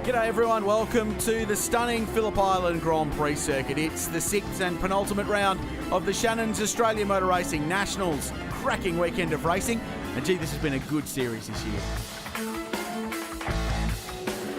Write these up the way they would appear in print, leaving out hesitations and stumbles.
G'day everyone, welcome to the stunning Phillip Island Grand Prix circuit. It's the 6th and penultimate round of the Shannons Motor Racing Nationals. Cracking weekend of racing, and gee, this has been a good series this year.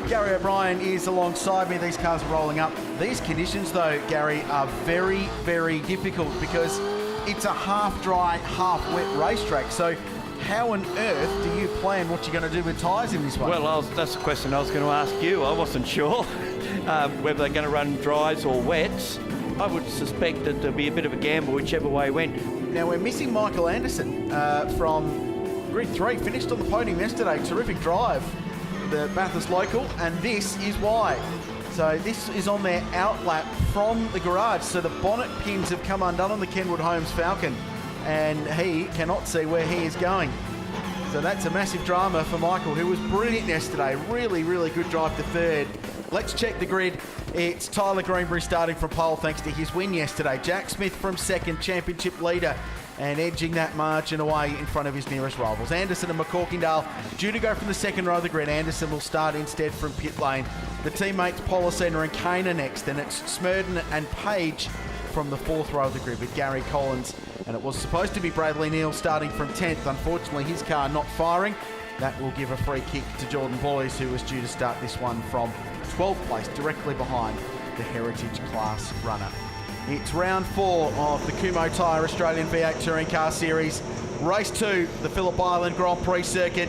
Gary O'Brien is alongside me. These cars are rolling up. These conditions though, Gary, are very, very difficult because it's a half dry, half wet racetrack. So how on earth do you plan what you're going to do with tyres in this one? Well, that's the question I was going to ask you. I wasn't sure whether they're going to run dries or wets. I would suspect that there'll be a bit of a gamble whichever way went. Now, we're missing Michael Anderson from Grid 3. Finished on the podium yesterday. Terrific drive, the Bathurst local, and this is why. So this is on their outlap from the garage. So the bonnet pins have come undone on the Kenwood Holmes Falcon, and he cannot see where he is going. So that's a massive drama for Michael, who was brilliant yesterday. Really, really good drive to third. Let's check the grid. It's Tyler Greenbury starting from pole thanks to his win yesterday. Jack Smith from second, championship leader, and edging that margin away in front of his nearest rivals. Anderson and McCorkindale due to go from the second row of the grid. Anderson will start instead from pit lane. The teammates Policena and Kane are next, and it's Smurden and Page from the fourth row of the grid with Gary Collins. And it was supposed to be Bradley Neal starting from 10th. Unfortunately, his car not firing. That will give a free kick to Jordan Boys, who was due to start this one from 12th place, directly behind the Heritage Class runner. It's round 4 of the Kumho Tyre Australian V8 Touring Car Series. Race 2, the Phillip Island Grand Prix circuit.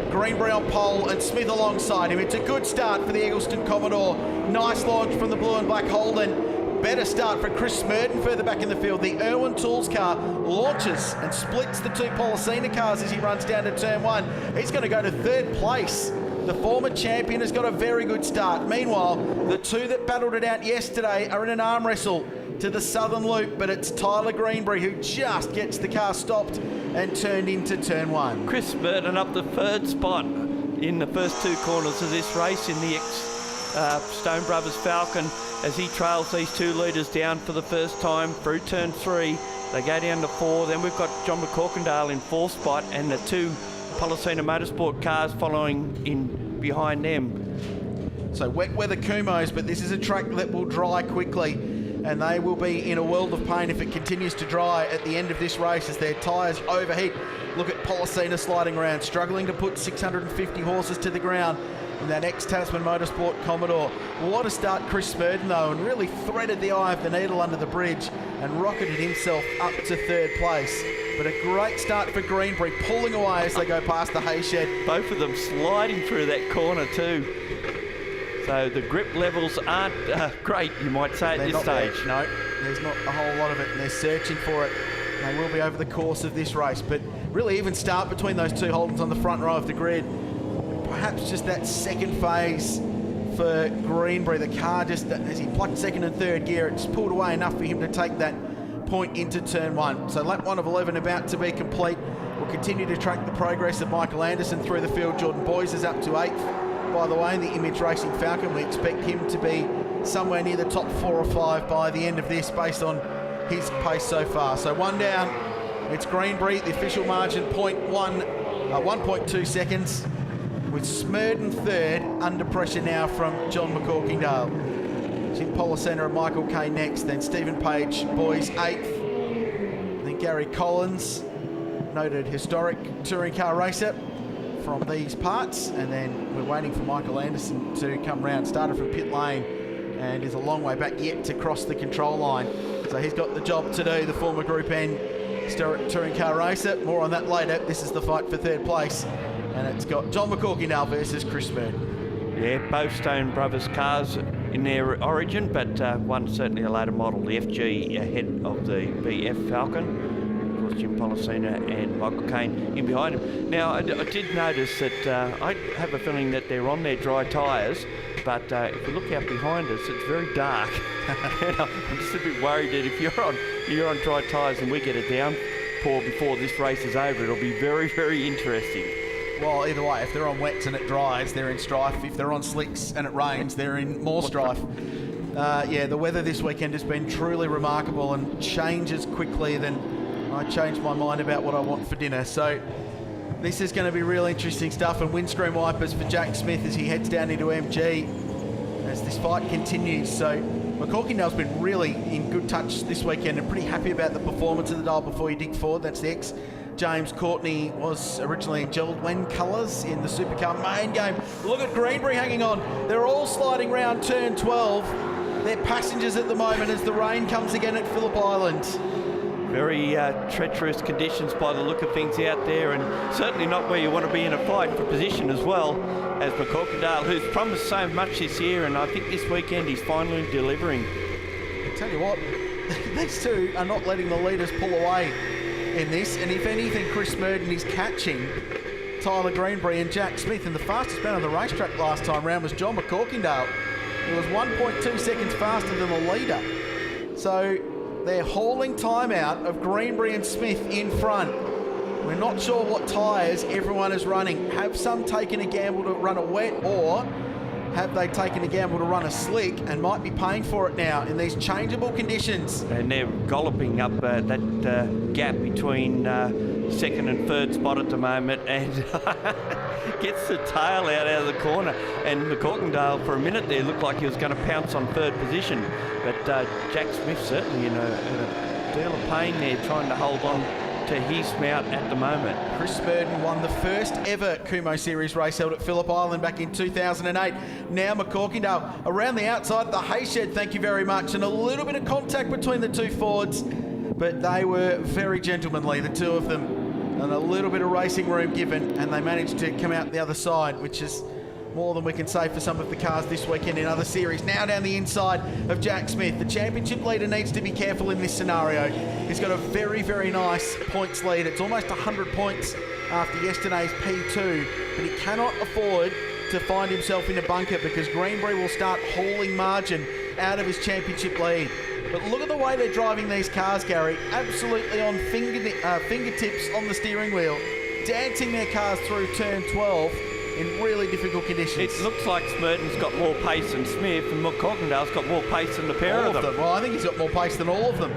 Greenbury on pole and Smith alongside him. It's a good start for the Eggleston Commodore. Nice launch from the blue and black Holden. Better start for Chris Smurden further back in the field. The Irwin Tools car launches and splits the two Policena cars as he runs down to turn 1. He's going to go to third place. The former champion has got a very good start. Meanwhile, the two that battled it out yesterday are in an arm wrestle to the southern loop, but it's Tyler Greenbury who just gets the car stopped and turned into turn 1. Chris Smurden up the third spot in the first two corners of this race in the Stone Brothers Falcon as he trails these two leaders down for the first time through turn 3. They go down to 4. Then we've got John McCorkindale in 4th spot and the two Policena Motorsport cars following in behind them. So wet weather Kumhos, but this is a track that will dry quickly, and they will be in a world of pain if it continues to dry at the end of this race as their tyres overheat. Look at Policena sliding around, struggling to put 650 horses to the ground in that ex-Tasman Motorsport Commodore. What a start Chris Smurden though, and really threaded the eye of the needle under the bridge and rocketed himself up to third place. But a great start for Greenbury, pulling away as they go past the hay shed. Both of them sliding through that corner too. So the grip levels aren't great, you might say, at this stage. There. No, there's not a whole lot of it, and they're searching for it. They will be over the course of this race, but really even start between those two Holdens on the front row of the grid. Perhaps just that second phase for Greenbury. The car just, as he plucked second and third gear, it just pulled away enough for him to take that point into turn 1. So lap 1 of 11 about to be complete. We'll continue to track the progress of Michael Anderson through the field. Jordan Boys is up to 8th. By the way, in the Image Racing Falcon, we expect him to be somewhere near the top 4 or 5 by the end of this based on his pace so far. So one down, it's Greenbury, the official margin 1.2 seconds, with Smurden third, under pressure now from John McCorkindale. Jim Policena and Michael Kane next, then Stephen Page, Boys 8th, then Gary Collins, noted historic touring car racer from these parts, and then we're waiting for Michael Anderson to come round. Started from pit lane and is a long way back yet to cross the control line. So he's got the job to do, the former Group N touring car racer. More on that later. This is the fight for third place, and it's got John McCorkindale versus Chris Smurden. Yeah, both Stone Brothers cars in their origin, but one certainly a later model, the FG ahead of the BF Falcon. Of course, Jim Policena and Michael Kane in behind him. Now, I did notice that I have a feeling that they're on their dry tyres, but if you look out behind us, it's very dark. And I'm just a bit worried that if you're on dry tyres and we get a downpour before this race is over, it'll be very, very interesting. Well, either way, if they're on wets and it dries, they're in strife. If they're on slicks and it rains, they're in more strife. Yeah, the weather this weekend has been truly remarkable and changes quickly than I changed my mind about what I want for dinner. So this is going to be real interesting stuff, and windscreen wipers for Jack Smith as he heads down into MG. as this fight continues. So McCorkindale's been really in good touch this weekend and pretty happy about the performance of the dial before you dig forward. That's the ex. James Courtney was originally in Gerald Wen colours in the Supercar main game. Look at Greenbury hanging on. They're all sliding round turn 12. They're passengers at the moment as the rain comes again at Phillip Island. Very treacherous conditions by the look of things out there, and certainly not where you want to be in a fight for position as well as McCorkindale, who's promised so much this year, and I think this weekend he's finally delivering. I tell you what, these two are not letting the leaders pull away in this, and if anything, Chris Murden is catching Tyler Greenbury and Jack Smith, and the fastest man on the racetrack last time round was John McCorkindale. He was 1.2 seconds faster than the leader. So they're hauling time out of Greenbury and Smith in front. We're not sure what tyres everyone is running. Have some taken a gamble to run a wet, or have they taken a gamble to run a slick and might be paying for it now in these changeable conditions? And they're galloping up that gap between second and third spot at the moment, and gets the tail out of the corner. And McCorkindale, for a minute there, looked like he was going to pounce on third position. But Jack Smith certainly in a deal of pain there, trying to hold on to his mount at the moment. Chris Murden won the first ever Kumho Series race held at Phillip Island back in 2008. Now McCorkindale around the outside of the hay shed, thank you very much, and a little bit of contact between the two Fords, but they were very gentlemanly, the two of them, and a little bit of racing room given, and they managed to come out the other side, which is more than we can say for some of the cars this weekend in other series. Now down the inside of Jack Smith. The championship leader needs to be careful in this scenario. He's got a very, very nice points lead. It's almost 100 points after yesterday's P2, but he cannot afford to find himself in a bunker, because Greenbury will start hauling margin out of his championship lead. But look at the way they're driving these cars, Gary. Absolutely on fingertips on the steering wheel, dancing their cars through turn 12 in really difficult conditions. It looks like Smurden's got more pace than Smith, and McCorkindale's got more pace than the pair of them. Well, I think he's got more pace than all of them.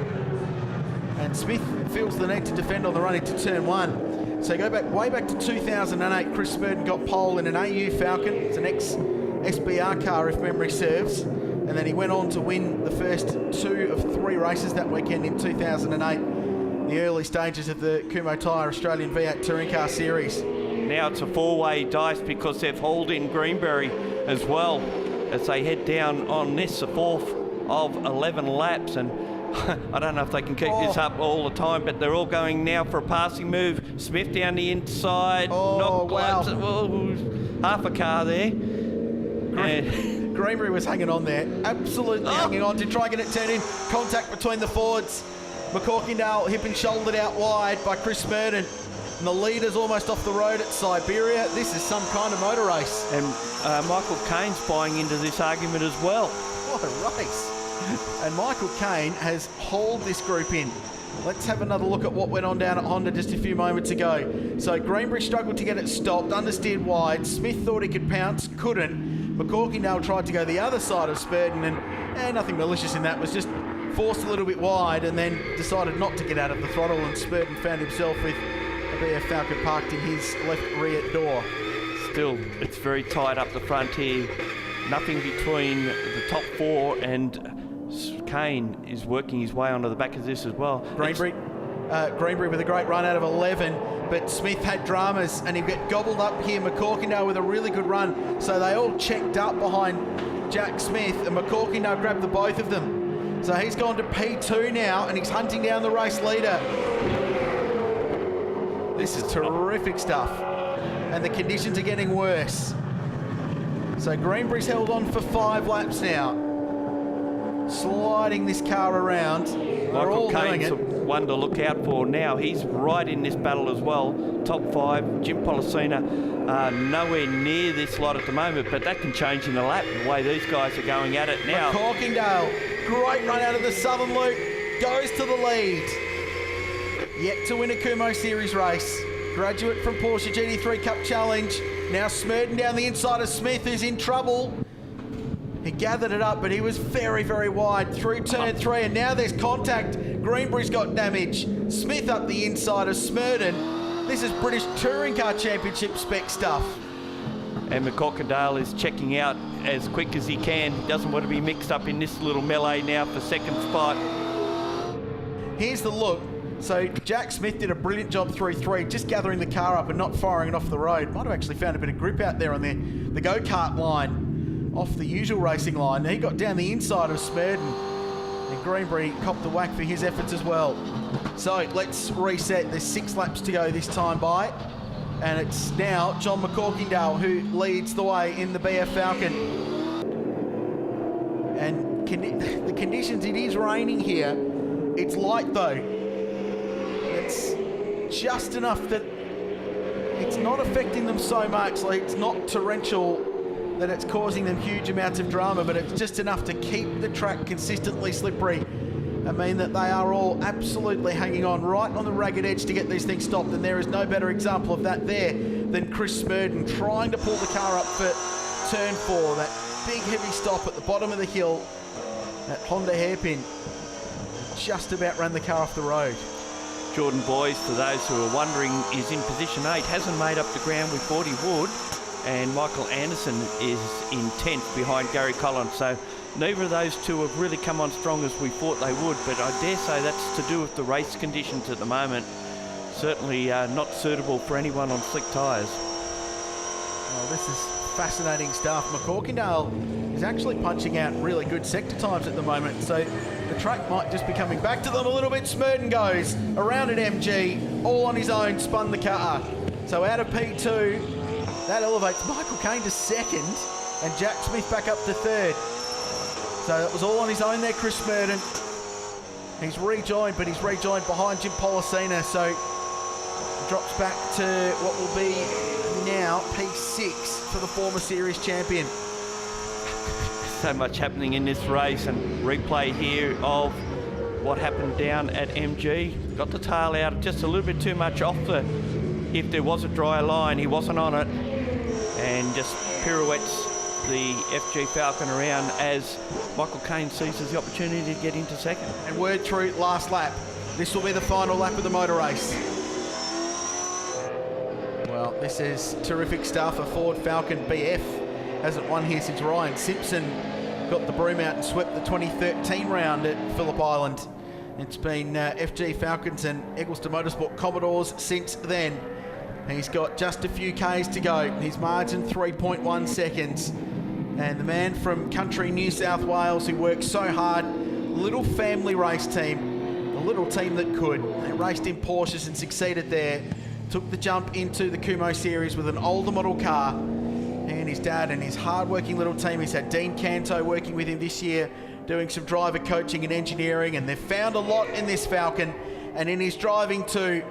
And Smith feels the need to defend on the run into turn 1. So go back way back to 2008. Chris Smurden got pole in an AU Falcon. It's an ex-SBR car, if memory serves. And then he went on to win the first 2 of 3 races that weekend in 2008. The early stages of the Kumho Tyre Australian V8 Touring Car Series. Now it's a 4-way dice, because they've hauled in Greenbury as well as they head down on this, the 4th of 11 laps. And I don't know if they can keep this up all the time, but they're all going now for a passing move. Smith down the inside. Wow. Half a car there. Greenbury was hanging on there, absolutely hanging on to try and get it turned in. Contact between the Fords. McCorkindale hip and shouldered out wide by Chris Murden. And the leader's almost off the road at Siberia. This is some kind of motor race. And Michael Cain's buying into this argument as well. What a race. And Michael Cain has hauled this group in. Let's have another look at what went on down at Honda just a few moments ago. So Greenbury struggled to get it stopped, understeered wide. Smith thought he could pounce, couldn't. McCorkindale tried to go the other side of Spurden, and nothing malicious in that, was just forced a little bit wide and then decided not to get out of the throttle, and Spurden found himself with a BF Falcon parked in his left rear door. Still, it's very tight up the front here. Nothing between the top 4, and Cain is working his way onto the back of this as well. Greenbury with a great run out of 11, but Smith had dramas and he got gobbled up here. McCorkindale with a really good run, so they all checked up behind Jack Smith, and McCorkindale grabbed the both of them. So he's gone to P2 now, and he's hunting down the race leader. This is terrific stuff, and the conditions are getting worse. So Greenbury's held on for 5 laps now, sliding this car around. Michael Cain's one to look out for now. He's right in this battle as well. Top 5, Jim Policina nowhere near this lot at the moment, but that can change in a lap, the way these guys are going at it now. McCorkindale, great run out of the Southern Loop, goes to the lead. Yet to win a Kumho Series race. Graduate from Porsche GT3 Cup Challenge. Now Smurden down the inside of Smith, who's in trouble. He gathered it up, but he was very, very wide through turn 3, and now there's contact. Greenbury's got damage. Smith up the inside of Smurden. This is British Touring Car Championship spec stuff. And McCorkindale is checking out as quick as he can. He doesn't want to be mixed up in this little melee now for second spot. Here's the look. So Jack Smith did a brilliant job through 3, just gathering the car up and not firing it off the road. Might have actually found a bit of grip out there on the go-kart line, off the usual racing line. He got down the inside of Smurden, and Greenbury copped the whack for his efforts as well. So let's reset. There's 6 laps to go this time by. And it's now John McCorkindale who leads the way in the BF Falcon. And the conditions, it is raining here. It's light though. It's just enough that it's not affecting them so much. Like, it's not torrential that it's causing them huge amounts of drama, but it's just enough to keep the track consistently slippery. I mean that they are all absolutely hanging on right on the ragged edge to get these things stopped, and there is no better example of that there than Chris Smurden trying to pull the car up for turn 4. That big heavy stop at the bottom of the hill, that Honda hairpin just about ran the car off the road. Jordan Boys, for those who are wondering, is in position 8, hasn't made up the ground we thought he would, and Michael Anderson is in 10th behind Gary Collins. So neither of those two have really come on strong as we thought they would, but I dare say that's to do with the race conditions at the moment. Certainly not suitable for anyone on slick tyres. Well, this is fascinating stuff. McCorkindale is actually punching out really good sector times at the moment, so the track might just be coming back to them a little bit. Smurden goes around at MG, all on his own, spun the car. So out of P2, that elevates Michael Caine to 2nd, and Jack Smith back up to 3rd. So that was all on his own there, Chris Smurden. He's rejoined, but he's rejoined behind Jim Policina, so drops back to what will be now P6 for the former series champion. So much happening in this race, and replay here of what happened down at MG. Got the tail out just a little bit too much off the, if there was a dry line, he wasn't on it, and just pirouettes the FG Falcon around as Michael Caine seizes the opportunity to get into 2nd. And word through last lap. This will be the final lap of the motor race. Well, this is terrific stuff. A Ford Falcon BF hasn't won here since Ryan Simpson got the broom out and swept the 2013 round at Phillip Island. It's been FG Falcons and Eggleston Motorsport Commodores since then. He's got just a few Ks to go. His margin 3.1 seconds. And the man from country New South Wales who worked so hard, little family race team, a little team that could. They raced in Porsches and succeeded there. Took the jump into the Kumho series with an older model car. And his dad and his hard-working little team. He's had Dean Canto working with him this year, doing some driver coaching and engineering, and they've found a lot in this Falcon and in his driving too.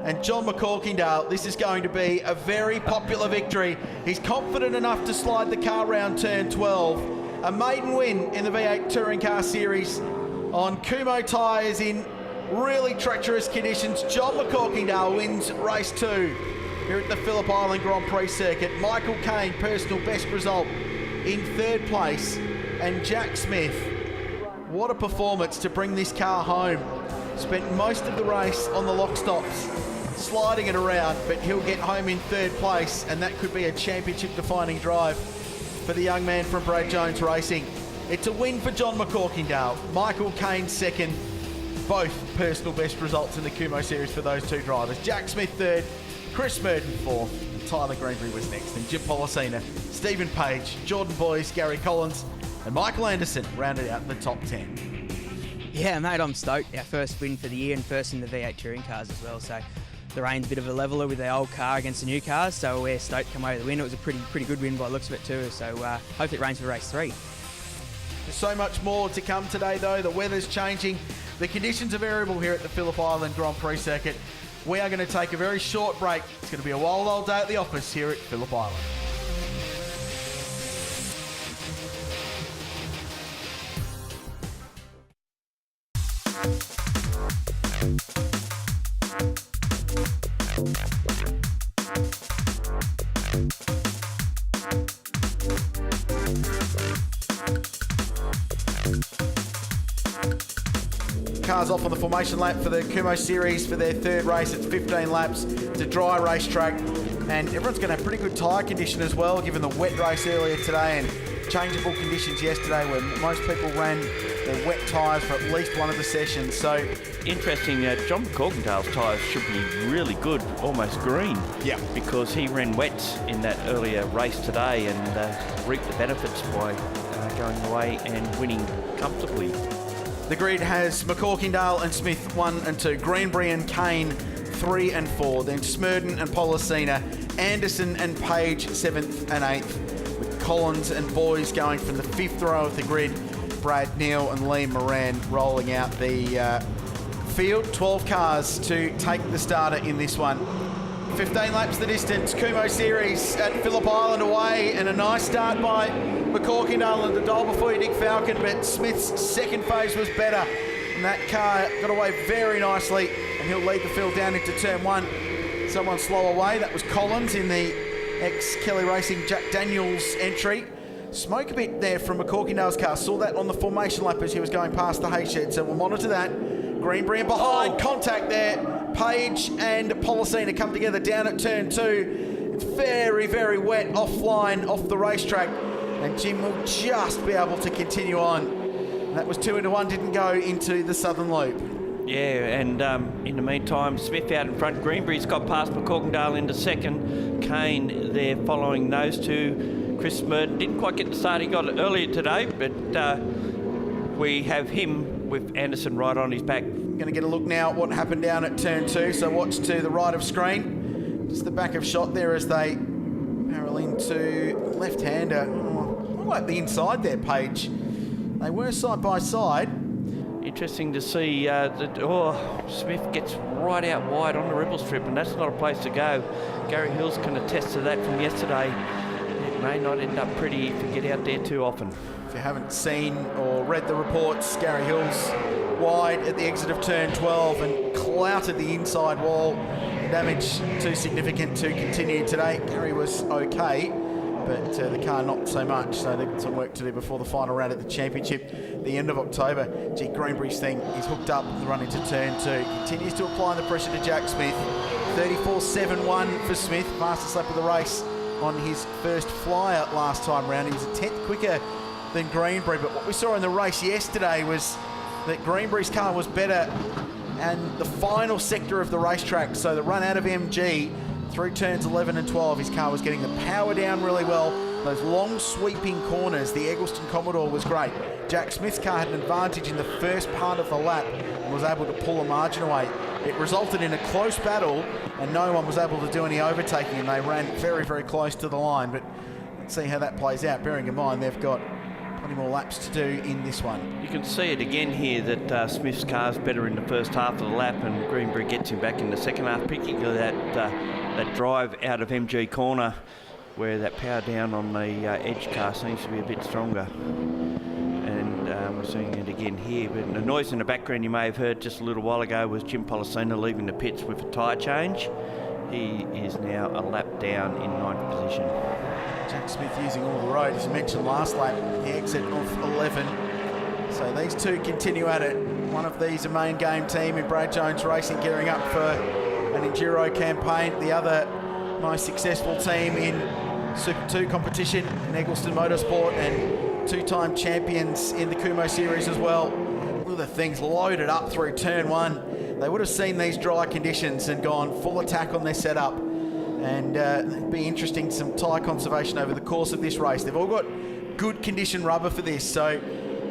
And John McCorkindale, this is going to be a very popular victory. He's confident enough to slide the car round turn 12. A maiden win in the V8 Touring Car Series on Kumho tyres in really treacherous conditions. John McCorkindale wins race 2 here at the Phillip Island Grand Prix circuit. Michael Caine, personal best result in 3rd place. And Jack Smith, what a performance to bring this car home. Spent most of the race on the lock stops, sliding it around, but he'll get home in 3rd place, and that could be a championship-defining drive for the young man from Brad Jones Racing. It's a win for John McCorkindale. Michael Caine 2nd, both personal best results in the Kumho series for those two drivers. Jack Smith 3rd, Chris Smurden 4th, and Tyler Greenbury was next, and Jim Policina, Stephen Page, Jordan Boyce, Gary Collins, and Michael Anderson rounded out the top 10. Yeah, mate, I'm stoked. Our first win for the year and first in the V8 touring cars as well. So the rain's a bit of a leveler with the old car against the new cars. So we're stoked to come away with the win. It was a pretty good win by the looks of it too. So hopefully it rains for race 3. There's so much more to come today though. The weather's changing. The conditions are variable here at the Phillip Island Grand Prix circuit. We are going to take a very short break. It's going to be a wild old day at the office here at Phillip Island. Cars off on the formation lap for the Kumho series for their 3rd race. It's 15 laps. It's a dry racetrack. And everyone's going to have pretty good tyre condition as well, given the wet race earlier today and changeable conditions yesterday, where most people ran their wet tyres for at least one of the sessions. So interesting, John Corkindale's tyres should be really good, almost green. Yeah. Because he ran wets in that earlier race today and reaped the benefits by going away and winning comfortably. the grid has McCorkindale and Smith 1 and 2, Greenbury and Kane 3 and 4, then Smurden and Policina, Anderson and Page 7th and 8th, with Collins and Boys going from the 5th row of the grid, Brad Neal and Liam Moran rolling out the field. 12 cars to take the starter in this one. 15 laps the distance, Kumho Series at Phillip Island away, and a nice start by McCorkindale and the Dole before you Nick Falcon, but Smith's second phase was better, and that car got away very nicely, and he'll lead the field down into turn 1. Someone slow away, that was Collins in the ex-Kelly Racing Jack Daniels entry. Smoke a bit there from McCorkindale's car, saw that on the formation lap as he was going past the hay shed, so we'll monitor that. Greenbury and behind, contact there. Page and Policina come together down at turn 2. It's very, very wet offline off the racetrack, and Jim will just be able to continue on. And that was 2 into 1, didn't go into the southern loop. Yeah, and in the meantime, Smith out in front. Greenbury's got past McCorkindale into second. Kane there following those two. Chris Smurden didn't quite get the start he got earlier today, but we have him with Anderson right on his back. Going to get a look now at what happened down at turn 2, so watch to the right of screen. Just the back of shot there as they barrel into left-hander. Oh, like the inside there, Page. They were side by side. Interesting to see that Smith gets right out wide on the rebel strip, and that's not a place to go. Gary Hills can attest to that from yesterday. It may not end up pretty if you get out there too often. If you haven't seen or read the reports, Gary Hills wide at the exit of turn 12 and clouted the inside wall. Damage too significant to continue today. Gary was okay, but the car not so much, so they've got some work to do before the final round of the championship, the end of October. Greenbury's thing is hooked up and run into turn 2. Continues to apply the pressure to Jack Smith. 34.71 for Smith, fastest lap of the race on his first flyer last time round. He was a 10th quicker than Greenbury, but what we saw in the race yesterday was that Greenbury's car was better and the final sector of the racetrack, so the run out of MG through turns 11 and 12, his car was getting the power down really well. Those long sweeping corners, the Eggleston Commodore was great. Jack Smith's car had an advantage in the first part of the lap and was able to pull a margin away. It resulted in a close battle and no one was able to do any overtaking, and they ran very, very close to the line. But let's see how that plays out, bearing in mind they've got plenty more laps to do in this one. You can see it again here that Smith's car's better in the first half of the lap, and Greenbury gets him back in the second half, particularly that drive out of MG corner where that power down on the edge car seems to be a bit stronger. And we're seeing it again here, but the noise in the background you may have heard just a little while ago was Jim Policina leaving the pits with a tyre change. He is now a lap down in 9th position. Jack Smith using all the road, as you mentioned last lap, the exit of 11. So these two continue at it. One of these a main game team in Brad Jones Racing, gearing up for an Enduro campaign. The other most successful team in Super 2 competition in Eggleston Motorsport, and two-time champions in the Kumho Series as well. All the things loaded up through turn 1. They would have seen these dry conditions and gone full attack on their setup. And it'd be interesting, some tyre conservation over the course of this race. They've all got good condition rubber for this, so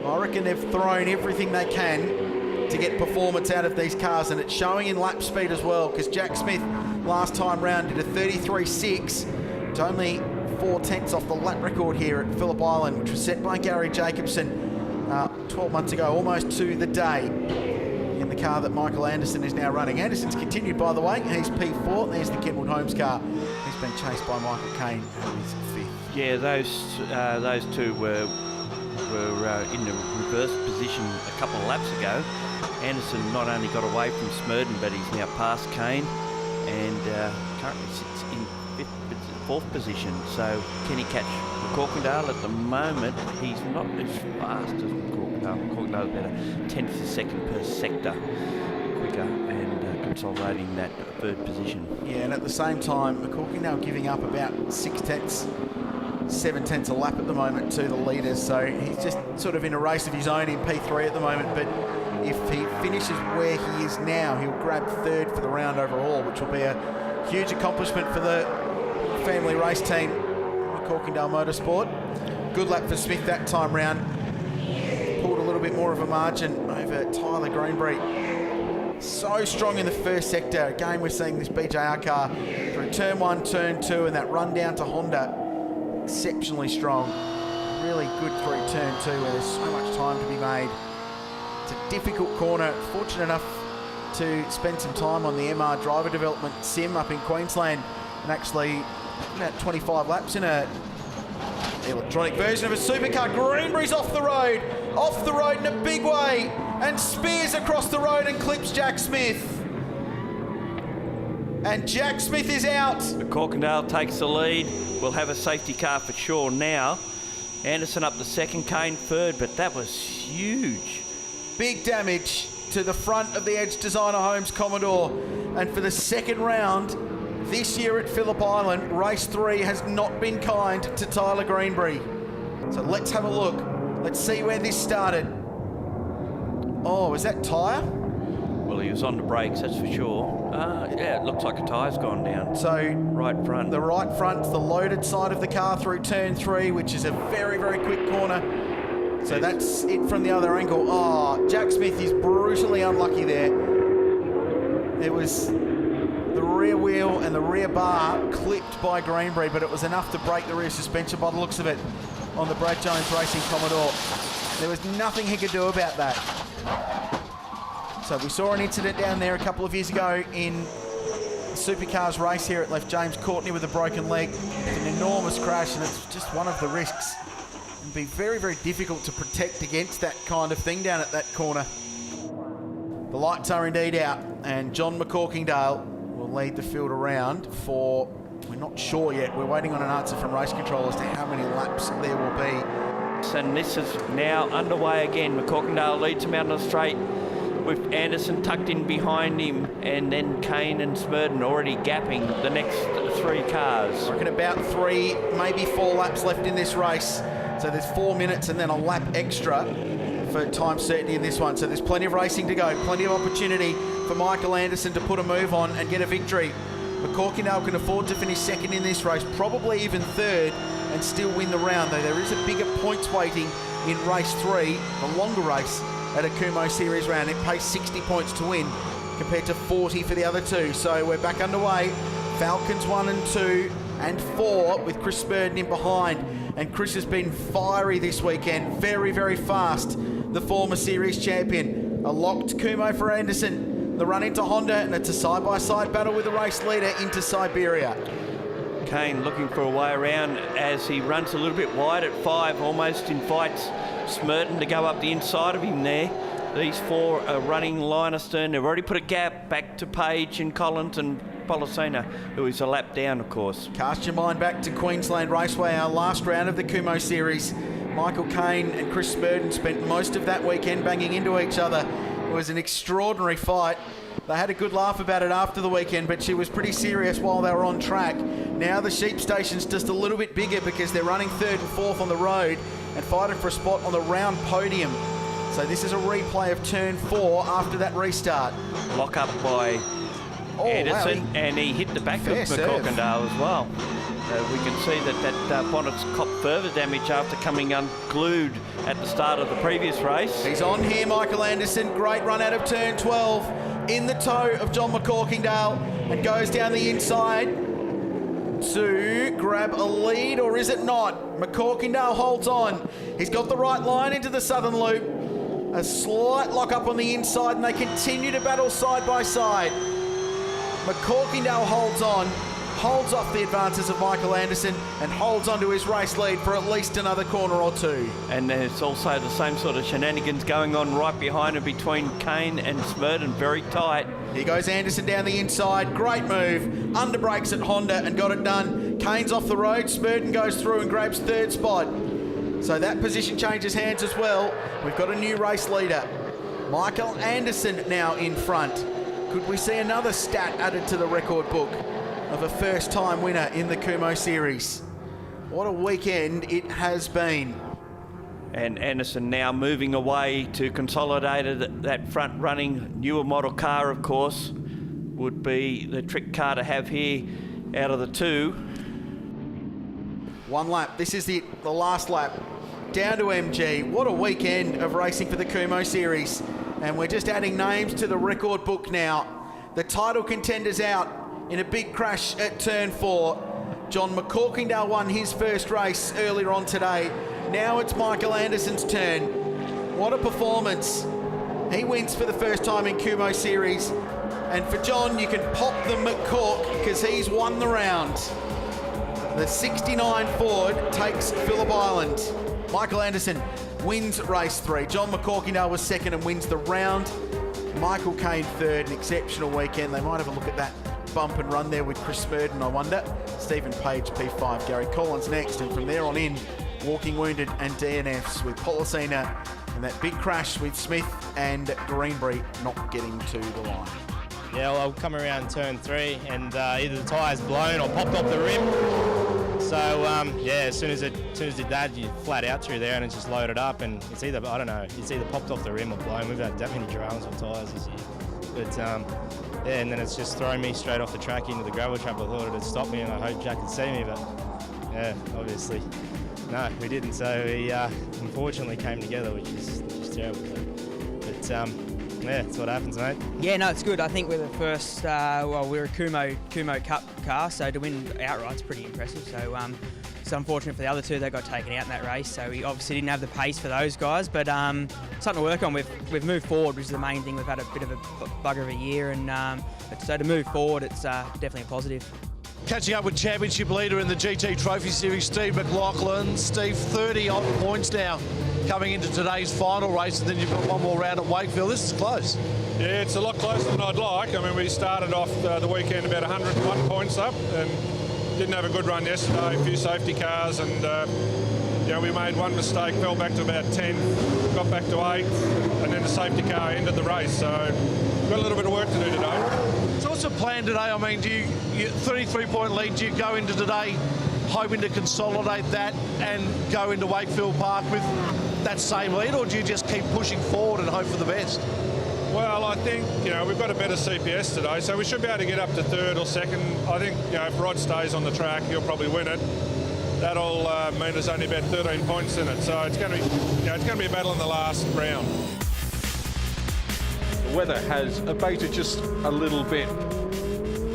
I reckon they've thrown everything they can to get performance out of these cars, and it's showing in lap speed as well, because Jack Smith last time round did a 33.6. It's only 4/10 off the lap record here at Phillip Island, which was set by Gary Jacobson 12 months ago, almost to the day, in the car that Michael Anderson is now running. Anderson's continued, by the way. He's P4. There's the Kenwood Holmes car. He's been chased by Michael Caine, who is 5th. Yeah, those two were in the reverse position a couple of laps ago. Anderson not only got away from Smurden, but he's now past Caine and currently sits in 4th position. So can he catch McCorkindale? At the moment, he's not as fast as McCorkindale. McCorkindale's about a 10th of a second per sector. quicker and consolidating that third position. Yeah, and at the same time, McCorkey now giving up about 7 tenths a lap at the moment to the leaders, so he's just sort of in a race of his own in P3 at the moment, but if he finishes where he is now, he'll grab third for the round overall, which will be a huge accomplishment for the family race team, McCorkindale Motorsport. Good lap for Smith that time round. Pulled a little bit more of a margin over Tyler Greenbury. So strong in the first sector. Again, we're seeing this BJR car through turn 1, turn 2, and that run down to Honda. Exceptionally strong. Really good through turn 2 where there's so much time to be made. It's a difficult corner. Fortunate enough to spend some time on the MR driver development sim up in Queensland and actually about 25 laps in a electronic version of a supercar. Greenbury's off the road in a big way and spears across the road and clips Jack Smith. And Jack Smith is out. McCorkindale takes the lead. We'll have a safety car for sure now. Anderson up the second, Kane third, but that was huge. Big damage to the front of the Edge Designer Homes Commodore. And for the second round this year at Phillip Island, race 3 has not been kind to Tyler Greenbury. So let's have a look. Let's see where this started. Oh, is that Tyre? Well, he was on the brakes, that's for sure. Yeah, it looks like a tyre's gone down. So right front. The right front's the loaded side of the car through turn 3, which is a very, very quick corner. So that's it from the other angle. Oh, Jack Smith is brutally unlucky there. It was the rear wheel and the rear bar clipped by Greenbury, but it was enough to break the rear suspension by the looks of it on the Brad Jones Racing Commodore. There was nothing he could do about that. So we saw an incident down there a couple of years ago in the Supercars race here. It left James Courtney with a broken leg. It's an enormous crash, and it's just one of the risks. It'd be very, very difficult to protect against that kind of thing down at that corner. The lights are indeed out, and John McCorkindale will lead the field around for, we're not sure yet. We're waiting on an answer from race control as to how many laps there will be. And this is now underway again. McCorkindale leads him out on the straight, with Anderson tucked in behind him, and then Kane and Smurden already gapping the next 3 cars. I reckon about 3, maybe 4 laps left in this race. So there's 4 minutes and then a lap extra for time certainty in this one. So there's plenty of racing to go, plenty of opportunity for Michael Anderson to put a move on and get a victory. McCorkindale can afford to finish second in this race, probably even third, and still win the round, though there is a bigger points weighting in race 3, the longer race at a Kumho Series round. It pays 60 points to win compared to 40 for the other 2. So we're back underway. Falcons 1 and 2 and 4 with Chris Smurden in behind. And Chris has been fiery this weekend, very, very fast. The former series champion. A locked Kumho for Anderson. The run into Honda, and it's a side-by-side battle with the race leader into Siberia. Kane looking for a way around as he runs a little bit wide at 5, almost invites Smurden to go up the inside of him there. These 4 are running line astern. They've already put a gap back to Page and Collins and Pollicina, who is a lap down, of course. Cast your mind back to Queensland Raceway, our last round of the Kumho Series. Michael Kane and Chris Smurden spent most of that weekend banging into each other. It was an extraordinary fight. They had a good laugh about it after the weekend, but she was pretty serious while they were on track. Now the sheep station's just a little bit bigger because they're running 3rd and 4th on the road and fighting for a spot on the round podium. So this is a replay of turn 4 after that restart. Lock up by Anderson, wow, and he hit the back of McCorkindale as well. We can see that bonnet's copped further damage after coming unglued at the start of the previous race. He's on here, Michael Anderson. Great run out of turn 12 in the toe of John McCorkindale and goes down the inside to grab a lead, or is it not? McCorkindale holds on. He's got the right line into the southern loop. A slight lock up on the inside, and they continue to battle side by side. McCorkindale holds on, holds off the advances of Michael Anderson, and holds on to his race lead for at least another corner or 2. And there's also the same sort of shenanigans going on right behind him between Kane and Smurden, very tight. Here goes Anderson down the inside, great move, under brakes at Honda and got it done. Kane's off the road, Smurden goes through and grabs 3rd spot. So that position changes hands as well. We've got a new race leader. Michael Anderson now in front. Could we see another stat added to the record book of a first-time winner in the Kumho Series? What a weekend it has been. And Anderson now moving away to consolidated that front-running newer model car, of course, would be the trick car to have here out of the two. One lap. This is the last lap. Down to MG. What a weekend of racing for the Kumho Series. And we're just adding names to the record book now. The title contenders out in a big crash at turn 4. John McCorkindale won his first race earlier on today. Now it's Michael Anderson's turn. What a performance. He wins for the first time in Kumho Series. And for John, you can pop the McCork because he's won the round. The 69 Ford takes Phillip Island. Michael Anderson wins race 3. John McCorkindale was second and wins the round. Michael Caine third. An exceptional weekend. They might have a look at that bump and run there with Chris Smurden, I wonder. Stephen Page, P5. Gary Collins next. And from there on in, walking wounded and DNFs with Policina and that big crash with Smith and Greenbury not getting to the line. Yeah, well, I'll come around turn 3 and either the tyre's blown or popped off the rim. So, yeah, as soon as it did that, you flat out through there and it's just loaded up and it's either, I don't know, it's either popped off the rim or blown. We've had that many dramas with tyres this year. But, yeah, and then it's just thrown me straight off the track into the gravel trap. I thought it'd stop me and I hoped Jack could see me, but, yeah, obviously, no, we didn't. So we unfortunately came together, which is terrible. But yeah, that's what happens, mate. Yeah, no, it's good. I think we're the first, we're a Kumho Cup car, so to win outright's pretty impressive. So it's unfortunate for the other two, they got taken out in that race, so we obviously didn't have the pace for those guys, but something to work on. We've moved forward, which is the main thing. We've had a bit of a bugger of a year, and so to move forward, it's definitely a positive. Catching up with championship leader in the GT Trophy Series, Steve McLaughlin. Steve, 30-odd points now coming into today's final race, and then you've got one more round at Wakefield. This is close. Yeah, it's a lot closer than I'd like. I mean, we started off the weekend about 101 points up and didn't have a good run yesterday, a few safety cars, and you know, we made one mistake, fell back to about 10, got back to 8, and then the safety car ended the race. So we've got a little bit of work to do today. So what's the plan today? I mean, do you 33-point lead, do you go into today hoping to consolidate that and go into Wakefield Park with that same lead, or do you just keep pushing forward and hope for the best? Well, I think, you know, we've got a better CPS today, so we should be able to get up to third or second. I think, you know, if Rod stays on the track, he'll probably win it. That'll mean there's only about 13 points in it, so it's going to be, you know, it's going to be a battle in the last round. The weather has abated just a little bit.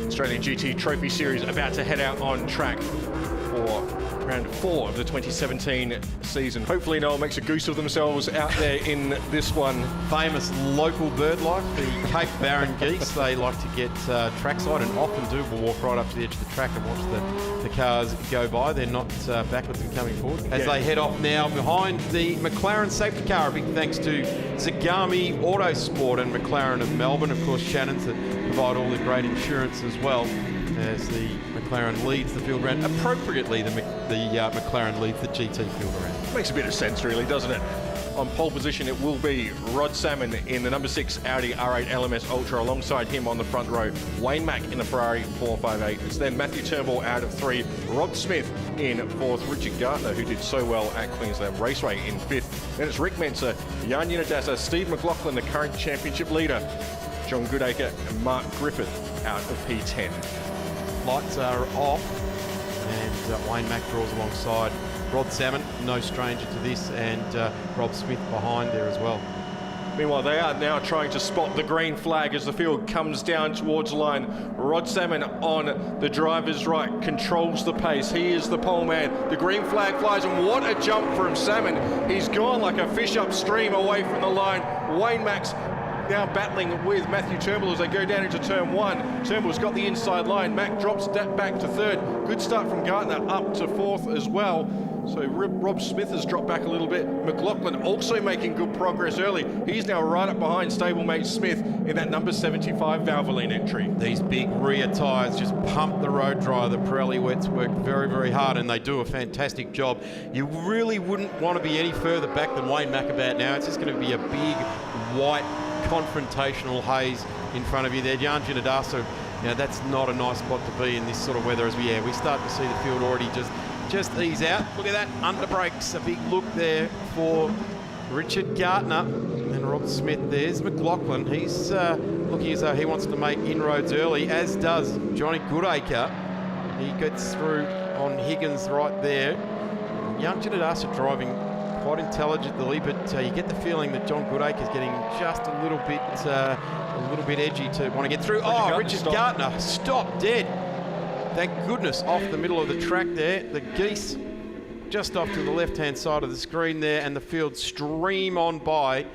Australian GT Trophy Series about to head out on track for round 4 of the 2017 season. Hopefully no one makes a goose of themselves out there in this one. Famous local bird life, the Cape Barren geese. They like to get trackside and often do. Will walk right up to the edge of the track and watch the cars go by. They're not backwards and coming forward. As they head off now behind the McLaren safety car, a big thanks to Zagami Autosport and McLaren of Melbourne. Of course, Shannons that provide all the great insurance as well. As the McLaren leads the field round. Appropriately, the McLaren leads the GT field round. Makes a bit of sense, really, doesn't it? On pole position, it will be Rod Salmon in the number 6 Audi R8 LMS Ultra. Alongside him on the front row, Wayne Mack in the Ferrari 458. It's then Matthew Turnbull out of 3, Rob Smith in 4th, Richard Gartner, who did so well at Queensland Raceway, in 5th. Then it's Rick Menser, Jan Unidasa, Steve McLaughlin, the current championship leader, John Goodacre and Mark Griffith out of P10. Lights are off, and Wayne Mack draws alongside Rod Salmon, no stranger to this, and Rob Smith behind there as well. Meanwhile, they are now trying to spot the green flag as the field comes down towards the line. Rod Salmon on the driver's right controls the pace. He is the pole man. The green flag flies, and what a jump from Salmon. He's gone like a fish upstream away from the line. Wayne Mack's now battling with Matthew Turnbull as they go down into turn 1. Turnbull's got the inside line. Mack drops that back to 3rd. Good start from Gartner up to 4th as well. So Rob Smith has dropped back a little bit. McLaughlin also making good progress early. He's now right up behind stablemate Smith in that number 75 Valvoline entry. These big rear tyres just pump the road dry. The Pirelli wets work very, very hard, and they do a fantastic job. You really wouldn't want to be any further back than Wayne Mack about now. It's just going to be a big, white, confrontational haze in front of you there. Jan Ginadasa, that's not a nice spot to be in this sort of weather as we start to see the field already just ease out. Look at that, under brakes, a big look there for Richard Gardner. And Rob Smith, there's McLaughlin. He's looking as though he wants to make inroads early, as does Johnny Goodacre. He gets through on Higgins right there. Young Ginadasa driving quite intelligently, but you get the feeling that John Goodacre is getting just a little bit edgy to want to get through. Richard Gardner stopped dead. Thank goodness, off the middle of the track there. The geese just off to the left-hand side of the screen there, and the field stream on by.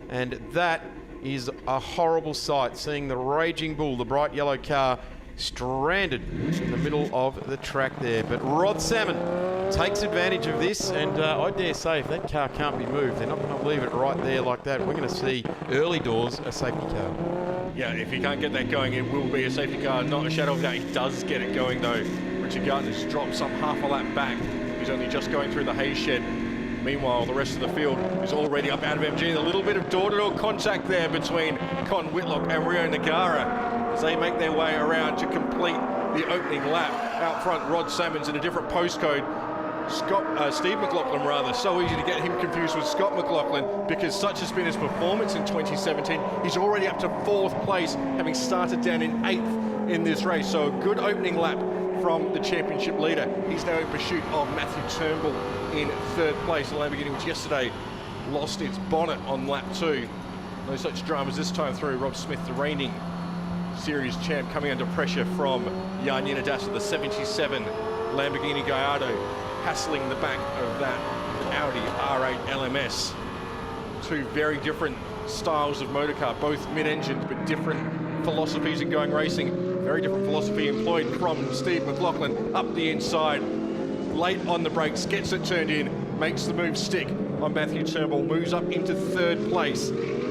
And that is a horrible sight, seeing the Raging Bull, the bright yellow car, stranded in the middle of the track there. But Rod Salmon takes advantage of this, and I dare say if that car can't be moved, they're not going to leave it right there like that. We're going to see early doors a safety car. Yeah, if he can't get that going, it will be a safety car. Not a shadow of doubt. He does get it going, though. Richard Gardner's dropped some half a lap back. He's only just going through the hay shed. Meanwhile, the rest of the field is already up out of MG. A little bit of door-to-door contact there between Con Whitlock and Rio Nagara as they make their way around to complete the opening lap. Out front, Rod Salmon's in a different postcode. Steve McLaughlin, rather. So easy to get him confused with Scott McLaughlin because such has been his performance in 2017. He's already up to 4th place, having started down in 8th in this race. So a good opening lap from the championship leader. He's now in pursuit of Matthew Turnbull in 3rd place. The Lamborghini, which yesterday lost its bonnet on lap 2. No such dramas this time through. Rob Smith, the reigning series champ, coming under pressure from Jan Ginadasa, the 77 Lamborghini Gallardo, hassling the back of that Audi R8 LMS. Two very different styles of motorcar, both mid-engined but different philosophies in going racing. Very different philosophy employed from Steve McLaughlin up the inside, late on the brakes, gets it turned in, makes the move stick on Matthew Turnbull, moves up into 3rd place.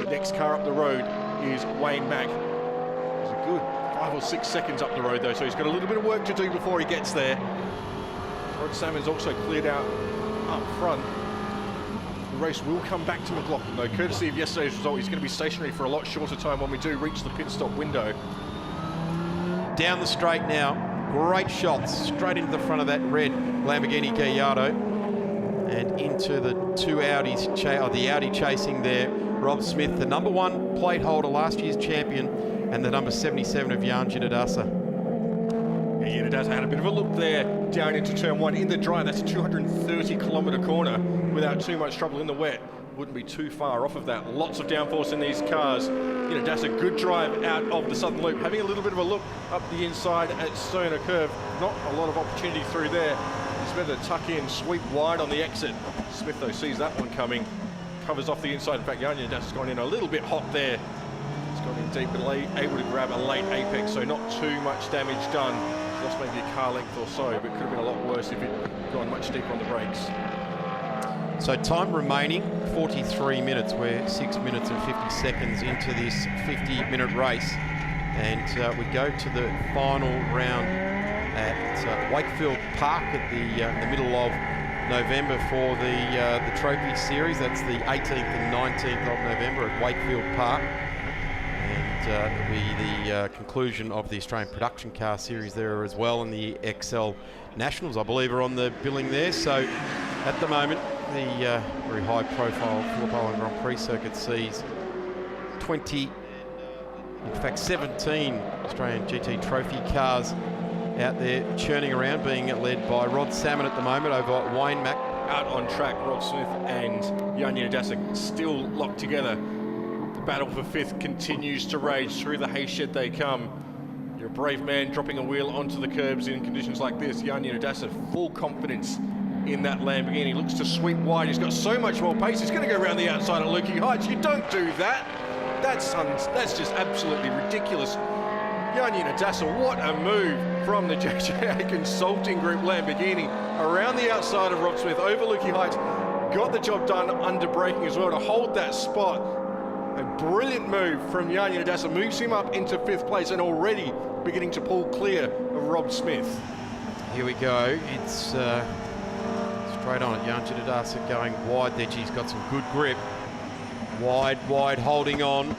Next car up the road is Wayne Mack. He's a good 5 or 6 seconds up the road though, so he's got a little bit of work to do before he gets there. Rod Salmon's also cleared out up front. The race will come back to McLaughlin though, courtesy of yesterday's result. He's going to be stationary for a lot shorter time when we do reach the pit stop window. Down the straight now, great shots straight into the front of that red Lamborghini Gallardo and into the two Audis, the Audi chasing there. Rob Smith, the number 1 plate holder, last year's champion, and the number 77 of Jan Ginadasa. Ginadasa had a bit of a look there down into turn 1 in the dry. That's a 230-kilometre corner without too much trouble in the wet. Wouldn't be too far off of that. Lots of downforce in these cars. Ginadasa, good drive out of the southern loop. Having a little bit of a look up the inside at Stoner Curve. Not a lot of opportunity through there. It's better to tuck in, sweep wide on the exit. Smith, though, sees that one coming. Covers off the inside. In fact, Ginadasa's gone in a little bit hot there. He's gone in deep, but able to grab a late apex, so not too much damage done. Lost maybe a car length or so, but could have been a lot worse if it gone much deeper on the brakes. So time remaining, 43 minutes. We're 6 minutes and 50 seconds into this 50-minute race. And we go to the final round at Wakefield Park at the middle of November for the Trophy Series. That's the 18th and 19th of November at Wakefield Park. And it'll be the conclusion of the Australian Production Car Series there as well, and the XL Nationals, I believe, are on the billing there. So at the moment, the very high-profile Phillip Island Grand Prix circuit sees 17 Australian GT Trophy cars out there churning around, being led by Rod Salmon at the moment over Wayne Mack. Out on track, Rod Smith and Jan Ginadasa still locked together. The battle for 5th continues to rage. Through the hay shed they come. You're a brave man dropping a wheel onto the curbs in conditions like this. Jan Ginadasa, full confidence in that Lamborghini, looks to sweep wide. He's got so much more pace. He's going to go around the outside at Lukey Heights. You don't do that. That's just absolutely ridiculous. Yanni Nadassa, what a move from the JJA Consulting Group Lamborghini around the outside of Rob Smith, overlooking heights, got the job done under braking as well to hold that spot. A brilliant move from Yanni Nadassa, moves him up into 5th place and already beginning to pull clear of Rob Smith. Here we go. It's straight on it. Yanni Nadassa going wide there. He's got some good grip. Wide, holding on.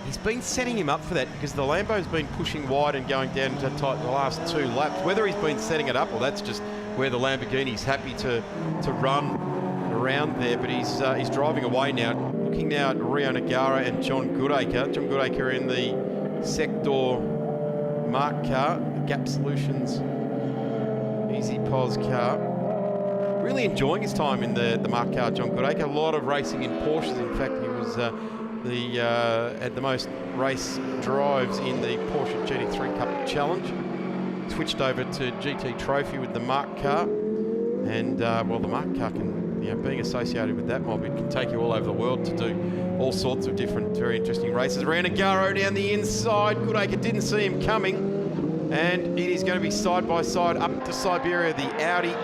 He's been setting him up for that because the Lambo's been pushing wide and going down to tight the last 2 laps. Whether he's been setting it up or that's just where the Lamborghini's happy to run around there, but he's driving away now. Looking now at Rio Nagara and John Goodacre. John Goodacre in the Sector Mark car, Gap Solutions Easy Pos car. Really enjoying his time in the Mark car, John Goodacre. A lot of racing in Porsches. In fact, he was had the most race drives in the Porsche GT3 Cup Challenge. Switched over to GT Trophy with the Mark car, and well, the Mark car can, being associated with that mob, it can take you all over the world to do all sorts of different, very interesting races. Ranagaro down the inside. Goodacre didn't see him coming, and it is going to be side by side up to Siberia. The Audi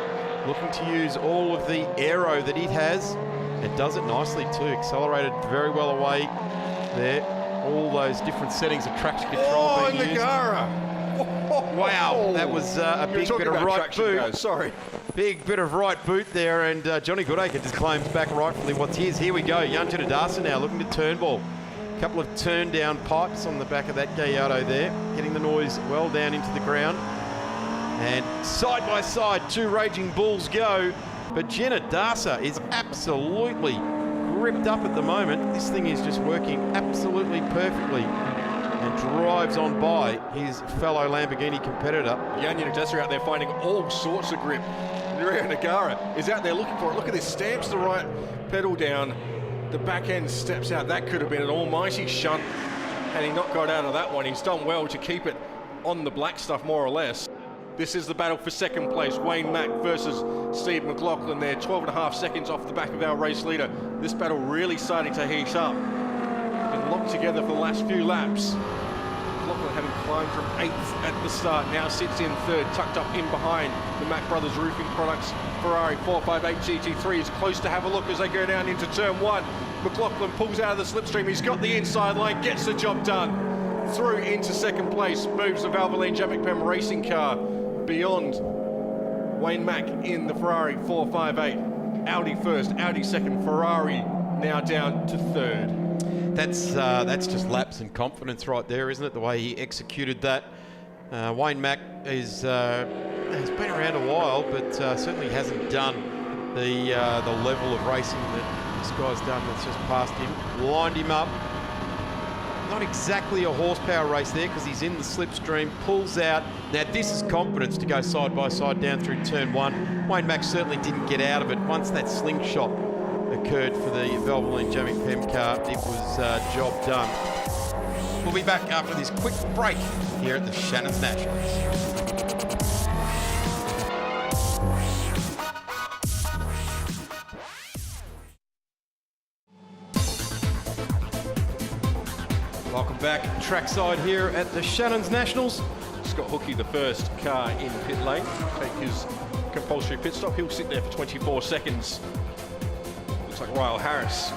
looking to use all of the aero that it has. It does it nicely too. Accelerated very well away there. All those different settings of traction control being used. Nagara! Wow, that was a big bit of right boot. Guys, sorry. Big bit of right boot there, and Johnny Goodacre just claims back rightfully what's his. Here we go. Yanni Nadassa now looking to turnbull. A couple of turn down pipes on the back of that Gallardo there, getting the noise well down into the ground. And side by side, 2 Raging Bulls go. But Jenna Darsa is absolutely gripped up at the moment. This thing is just working absolutely perfectly and drives on by his fellow Lamborghini competitor. Yanni Nadassa out there finding all sorts of grip. Rio Nagara is out there looking for it. Look at this, stamps the right pedal down. The back end steps out. That could have been an almighty shunt had he not got out of that one. He's done well to keep it on the black stuff, more or less. This is the battle for 2nd place. Wayne Mack versus Steve McLaughlin there. 12.5 seconds off the back of our race leader. This battle really starting to heat up. Been locked together for the last few laps. McLaughlin having climbed from 8th at the start, now sits in 3rd, tucked up in behind the Mack Brothers Roofing Products Ferrari 458 GT3 is close to have a look as they go down into turn 1. McLaughlin pulls out of the slipstream. He's got the inside line, gets the job done. Through into 2nd place, moves the Valvoline Jamik-Pem racing car beyond Wayne Mack in the Ferrari 458. Audi 1st, Audi 2nd, Ferrari now down to 3rd. That's just lapse in confidence right there, isn't it? The way he executed that. Wayne Mack has been around a while, but certainly hasn't done the level of racing that this guy's done that's just past him. Lined him up. Not exactly a horsepower race there because he's in the slipstream, pulls out. Now this is confidence to go side by side down through turn 1. Wayne Mack certainly didn't get out of it. Once that slingshot occurred for the Valvoline Jamik-Pem car, it was job done. We'll be back after this quick break here at the Shannons Nationals. Welcome back trackside here at the Shannons Nationals. Scott Hookey, the first car in pit lane, take his compulsory pit stop. He'll sit there for 24 seconds. Looks like Ryle Harris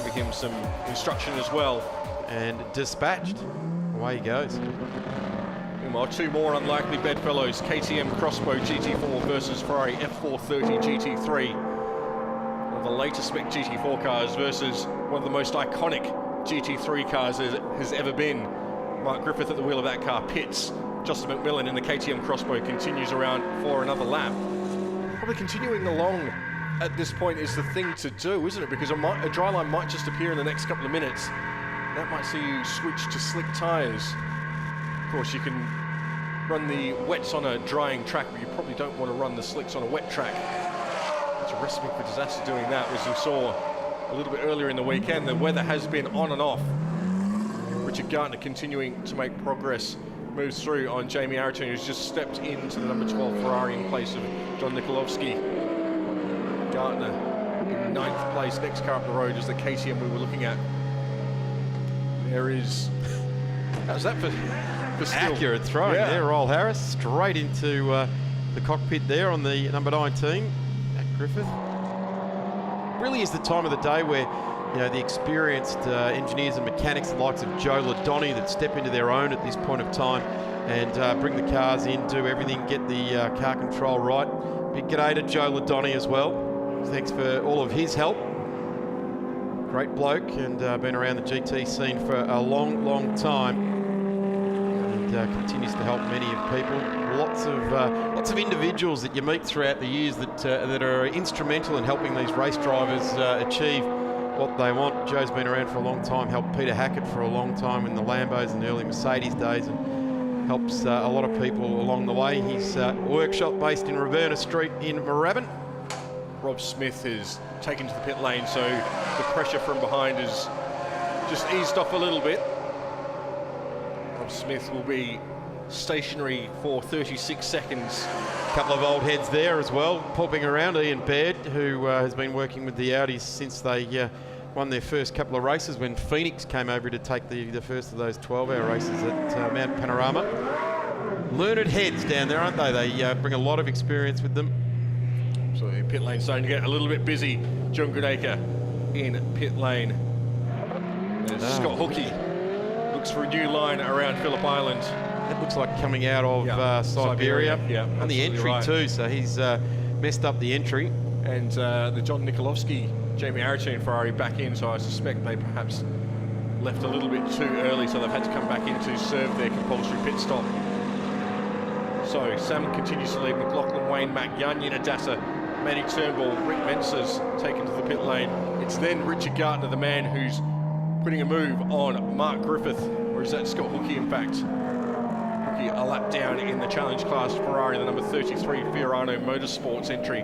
giving him some instruction as well. And dispatched. Away he goes. Meanwhile, 2 more unlikely bedfellows. KTM Crossbow GT4 versus Ferrari F430 GT3. One of the latest spec GT4 cars versus one of the most iconic GT3 cars has ever been. Mark Griffith at the wheel of that car pits. Justin McMillan in the KTM Crossbow continues around for another lap. Probably continuing along at this point is the thing to do, isn't it? Because a dry line might just appear in the next couple of minutes. That might see you switch to slick tyres. Of course, you can run the wets on a drying track, but you probably don't want to run the slicks on a wet track. It's a recipe for disaster doing that, as you saw a little bit earlier in the weekend. The weather has been on and off. Richard Gartner continuing to make progress. Moves through on Jamie Arrington, who's just stepped into the number 12 Ferrari in place of John Nikolovsky. Gartner in 9th place. Next car up the road is the KTM we were looking at. There is How's that for skill? Accurate throwing there, Roll Harris, straight into the cockpit there on the number 19, Matt Griffith. Really is the time of the day where the experienced engineers and mechanics, the likes of Joe Ladoni, that step into their own at this point of time and bring the cars in, do everything, get the car control right. Big g'day to Joe Ladoni as well. Thanks for all of his help. Great bloke and been around the GT scene for a long, long time, and continues to help many of people. Lots of individuals that you meet throughout the years that are instrumental in helping these race drivers achieve what they want. Joe's been around for a long time, helped Peter Hackett for a long time in the Lambos and the early Mercedes days, and helps a lot of people along the way. He's workshop based in Raverna Street in Moorabbin. Rob Smith is taken to the pit lane, so the pressure from behind has just eased off a little bit. Rob Smith will be stationary for 36 seconds. A couple of old heads there as well, popping around. Ian Baird, who has been working with the Audis since they won their first couple of races when Phoenix came over to take the first of those 12-hour races at Mount Panorama. Learned heads down there, aren't they? They bring a lot of experience with them. So pit lane starting to get a little bit busy. John Goodacre in pit lane. There's Scott Hookey looks for a new line around Phillip Island. That looks like coming out of Siberia. Yeah, on the entry right. too, so he's messed up the entry. And the John Nikolovsky, Jamie Aratine Ferrari back in, so I suspect they perhaps left a little bit too early, so they've had to come back in to serve their compulsory pit stop. So Salmon continues to lead. McLaughlin, Wayne Mack, Yanyin Adassa, Matty Turnbull, Rick Mentz's taken to the pit lane. It's then Richard Gartner, the man who's putting a move on Mark Griffith, or is that Scott Hookey in fact? Hookey a lap down in the challenge class Ferrari, the number 33 Fiorano Motorsports entry.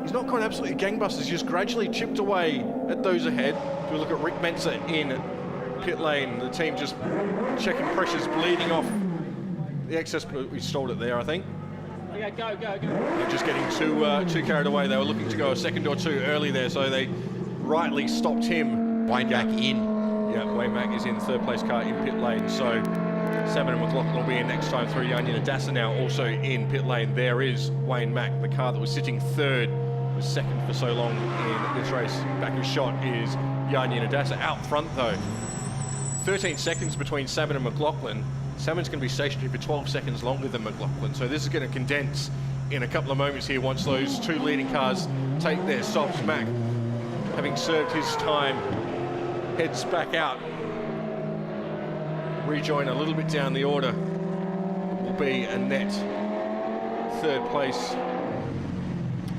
He's not gone absolutely gangbusters, just gradually chipped away at those ahead. If we look at Rick Mentzer in pit lane, the team just checking pressures, bleeding off the excess. We stalled it there, I think. Okay, go. They're just getting too carried away. They were looking to go a second or two early there, so they rightly stopped him. Wayne Mack in. Yeah, Wayne Mack is in third place car in pit lane, so Salmon and McLaughlin will be in next time through. Yanyin Adassa now also in pit lane. There is Wayne Mack, the car that was sitting third, was second for so long in this race. Back of shot is Yanyin Adassa. Out front though, 13 seconds between Salmon and McLaughlin. Salmon's going to be stationary for 12 seconds longer than McLaughlin, so this is going to condense in a couple of moments here once those two leading cars take their stops. Mack, having served his time, heads back out. Rejoin a little bit down the order. It will be a net third place.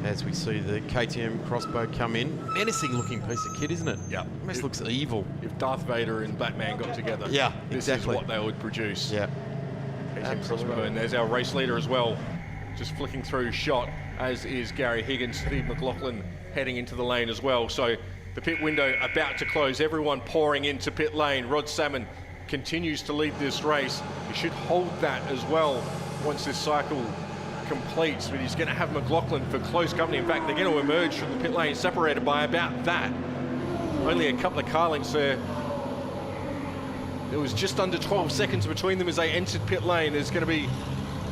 As we see the KTM crossbow come in. Menacing looking piece of kit, isn't it? Yeah. Almost looks evil. If Darth Vader and Batman got together, yeah, this exactly. is what they would produce. Yeah. KTM crossbow, and there's our race leader as well, just flicking through shot, as is Gary Higgins. Steve McLaughlin heading into the lane as well. So the pit window about to close, everyone pouring into pit lane. Rod Salmon continues to lead this race. He should hold that as well once this cycle completes, but he's going to have McLaughlin for close company. In fact, they're going to emerge from the pit lane separated by about that. Only a couple of car lengths there. There was just under 12 seconds between them as they entered pit lane. There's going to be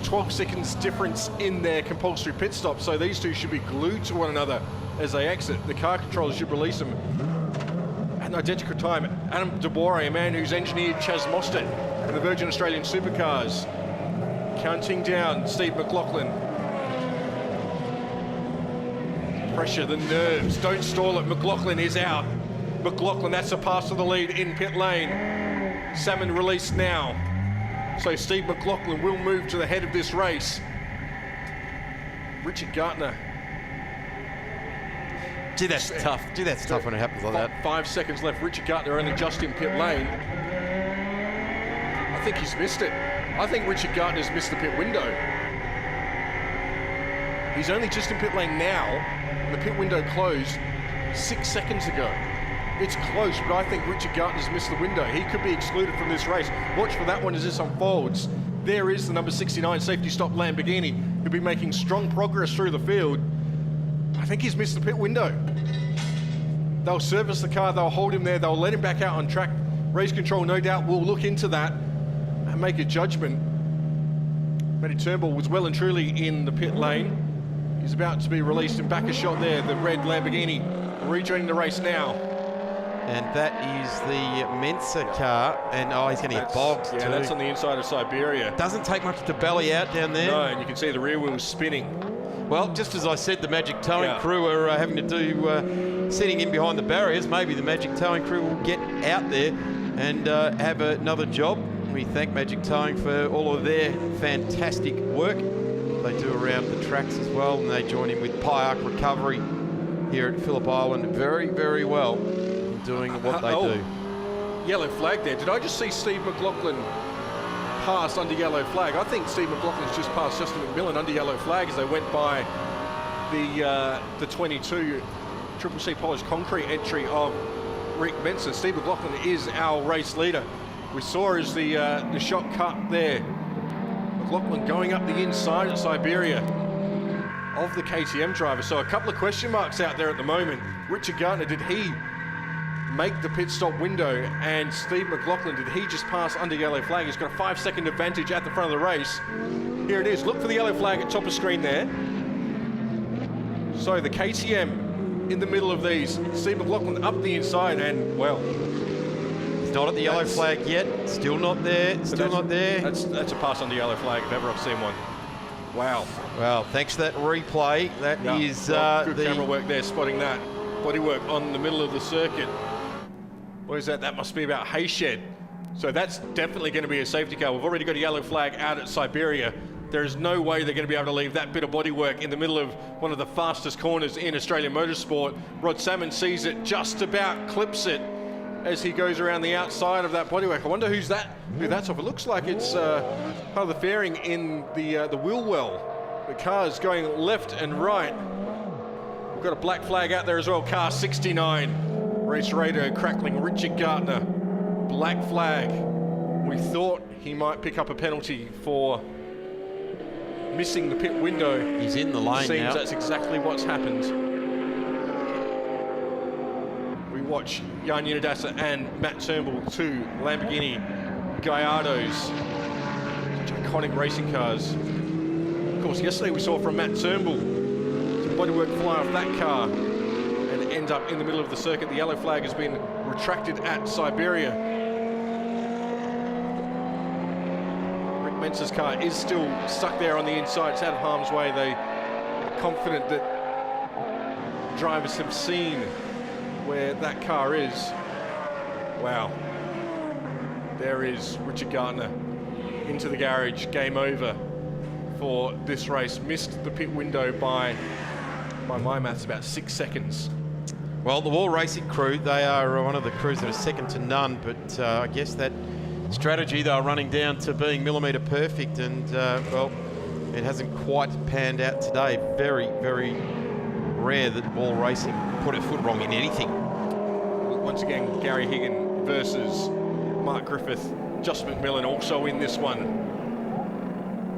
12 seconds difference in their compulsory pit stop, so these two should be glued to one another as they exit. The car controllers should release them at an identical time. Adam DeBoer, a man who's engineered Chas Mostert and the Virgin Australian Supercars, counting down Steve McLaughlin. Pressure, the nerves, don't stall it. McLaughlin is out. McLaughlin, that's a pass to the lead in pit lane. Salmon released now. So Steve McLaughlin will move to the head of this race. Richard Gartner. Gee, that's tough. Gee, that's tough when it happens like that. 5 seconds left. Richard Gartner only just in pit lane. I think he's missed it. I think Richard Gartner's missed the pit window. He's only just in pit lane now. The pit window closed 6 seconds ago. It's close, but I think Richard Gartner's missed the window. He could be excluded from this race. Watch for that one as this unfolds. There is the number 69 safety stop Lamborghini, who'll be making strong progress through the field. I think he's missed the pit window. They'll service the car, they'll hold him there, they'll let him back out on track. Race control, no doubt, will look into that. make a judgment. Matty Turnbull was well and truly in the pit lane. He's about to be released and back a shot there. The red Lamborghini rejoining the race now. And that is the Mensa car, and he's going to get bogged Yeah, too. that's on the inside of Siberia. Doesn't take much to belly out down there. No, and you can see the rear wheels spinning. Well, just as I said, the Magic Towing crew are having to do sitting in behind the barriers. Maybe the Magic Towing crew will get out there and have another job. We thank Magic Towing for all of their fantastic work they do around the tracks as well, and they join in with Pie Recovery here at Phillip Island very, very well in doing what they do. Yellow flag there. Did I just see Steve McLaughlin pass under yellow flag? I think Steve McLaughlin's just passed Justin McMillan under yellow flag as they went by the 22 Triple C polished concrete entry of Rick Benson. Steve McLaughlin is our race leader. We saw as the shot cut there. McLaughlin going up the inside of Siberia of the KTM driver. So a couple of question marks out there at the moment. Richard Gardner, did he make the pit stop window? And Steve McLaughlin, did he just pass under yellow flag? He's got a 5-second advantage at the front of the race. Here it is. Look for the yellow flag at top of screen there. So the KTM in the middle of these. Steve McLaughlin up the inside, and well, He's not at the yellow flag yet. Still not there. Still not there. That's a pass on the yellow flag if ever I've seen one. Wow. Well, thanks for that replay. That is good the camera work there, spotting that bodywork on the middle of the circuit. What is that? That must be about Hayshed. So that's definitely going to be a safety car. We've already got a yellow flag out at Siberia. There is no way they're going to be able to leave that bit of bodywork in the middle of one of the fastest corners in Australian motorsport. Rod Salmon sees it, just about clips it as he goes around the outside of that bodywork. I wonder who that's off. It looks like it's part of the fairing in the wheel well. The car's going left and right. We've got a black flag out there as well. Car 69. Race radar crackling. Richard Gardner. Black flag. We thought he might pick up a penalty for missing the pit window. He's in the lane Seems now. that's exactly what's happened. We watch Jan Unidasa and Matt Turnbull, two Lamborghini Gallardos, such iconic racing cars. Of course, yesterday we saw from Matt Turnbull some bodywork fly off that car and end up in the middle of the circuit. The yellow flag has been retracted at Siberia. Mensa's car is still stuck there on the inside. It's out of harm's way. They are confident that drivers have seen where that car is. Wow. There is Richard Gardner into the garage. Game over for this race. Missed the pit window by my maths, about 6 seconds. Well, the Wall Racing crew, they are one of the crews that are second to none, but I guess that strategy they are running down to being millimetre perfect, and well, it hasn't quite panned out today. Very, very rare that Wall Racing put a foot wrong in anything. Once again, Gary Higgin versus Mark Griffith. Justin McMillan also in this one.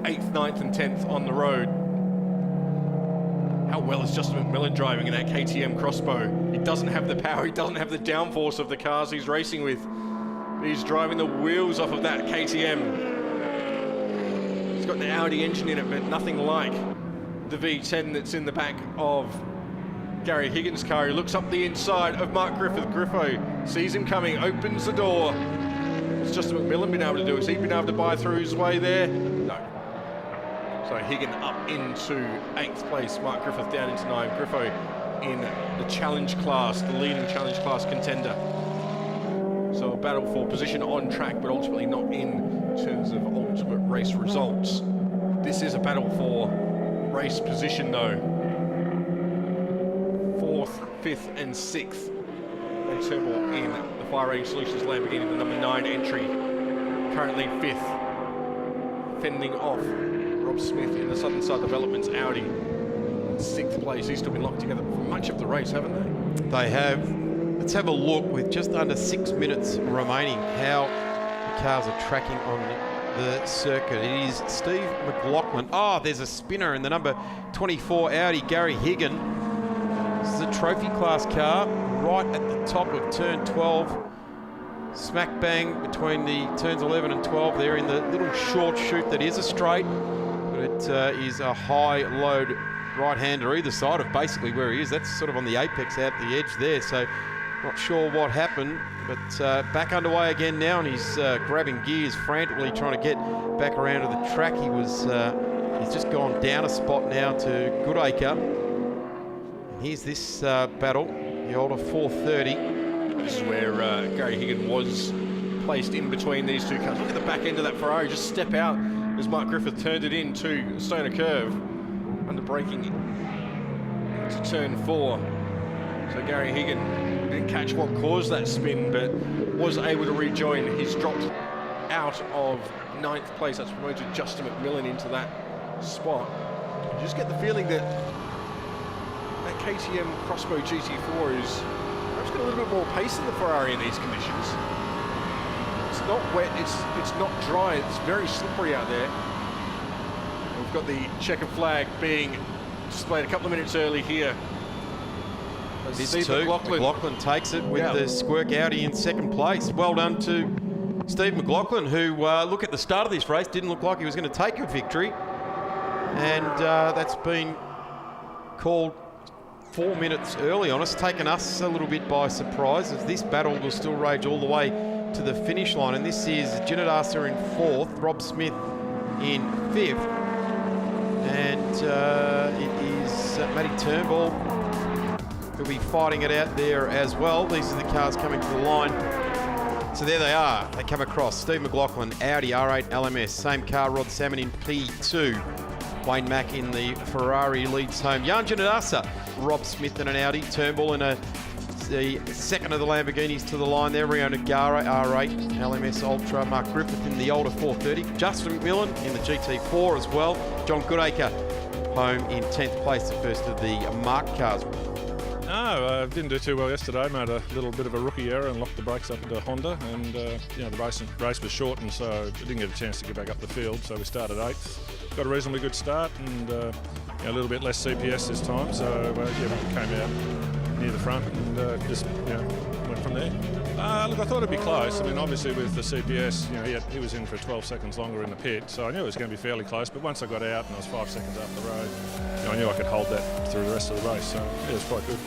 8th, 9th and 10th on the road. How well is Justin McMillan driving in that KTM Crossbow? He doesn't have the power, he doesn't have the downforce of the cars he's racing with. He's driving the wheels off of that KTM. He's got an Audi engine in it, but nothing like the V10 that's in the back of Gary Higgins' car. He looks up the inside of Mark Griffith. Griffo sees him coming, opens the door. What's Justin McMillan been able to do? Has he been able to buy through his way there? No. So Higgin up into 8th place. Mark Griffith down into 9th. Griffo in the challenge class, the leading challenge class contender. So a battle for position on track, but ultimately not in terms of ultimate race results. This is a battle for race position though. 4th, 5th and 6th. And Turnbull in the Fire Range Solutions Lamborghini, the number 9 entry. Currently 5th. Fending off Rob Smith in the Southern Side Developments Audi. 6th place. He's still been locked together for much of the race, haven't they? They have. Let's have a look with just under 6 minutes remaining how the cars are tracking on the circuit. It is Steve McLaughlin. Oh, there's a spinner in the number 24 Audi, Gary Higgin. This is a trophy class car right at the top of turn 12. smack bang between the turns 11 and 12 there in the little short chute that is a straight, but it is a high load right-hander either side of basically where he is. That's sort of on the apex out the edge there, so not sure what happened, but back underway again now, and he's grabbing gears frantically trying to get back around to the track. He's just gone down a spot now to Goodacre. And here's this battle, the older 430. This is where Gary Higgin was placed in between these two cars. Look at the back end of that Ferrari just step out as Mark Griffith turned it into Stoner Curve, under braking into turn 4. So Gary Higgin didn't catch what caused that spin, but was able to rejoin. He's dropped out of 9th place. That's promoted Justin McMillan into that spot. You just get the feeling that that KTM Crossbow GT4 is perhaps got a little bit more pace than the Ferrari in these conditions. It's not wet, it's not dry, it's very slippery out there. We've got the checkered flag being displayed a couple of minutes early here. This too, McLaughlin takes it with the Squirk Audi in 2nd place. Well done to Steve McLaughlin, who, look at the start of this race, didn't look like he was going to take a victory. And that's been called 4 minutes early on us, taken us a little bit by surprise, as this battle will still rage all the way to the finish line. And this is Ginadasa in 4th, Rob Smith in 5th. And it is Matty Turnbull who'll be fighting it out there as well. These are the cars coming to the line. So there they are. They come across. Steve McLaughlin, Audi R8 LMS. Same car, Rod Salmon in P2. Wayne Mack in the Ferrari leads home. Jan Ginadasa, Rob Smith in an Audi. Turnbull in the second of the Lamborghinis to the line there. Rio Nagara R8 LMS Ultra. Mark Griffith in the older 430. Justin McMillan in the GT4 as well. John Goodacre home in 10th place, the first of the marked cars. No, didn't do too well yesterday. Made a little bit of a rookie error and locked the brakes up into Honda, and the race was shortened, so we didn't get a chance to get back up the field. So we started 8th, got a reasonably good start, and a little bit less CPS this time. So we came out near the front and just went from there. Look, I thought it'd be close. I mean, obviously with the CPS, he was in for 12 seconds longer in the pit, so I knew it was going to be fairly close. But once I got out and I was 5 seconds up the road, I knew I could hold that through the rest of the race. So it was quite good.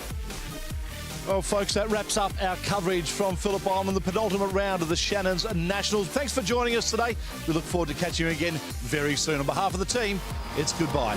Well, folks, that wraps up our coverage from Phillip Island, the penultimate round of the Shannons Nationals. Thanks for joining us today. We look forward to catching you again very soon. On behalf of the team, it's goodbye.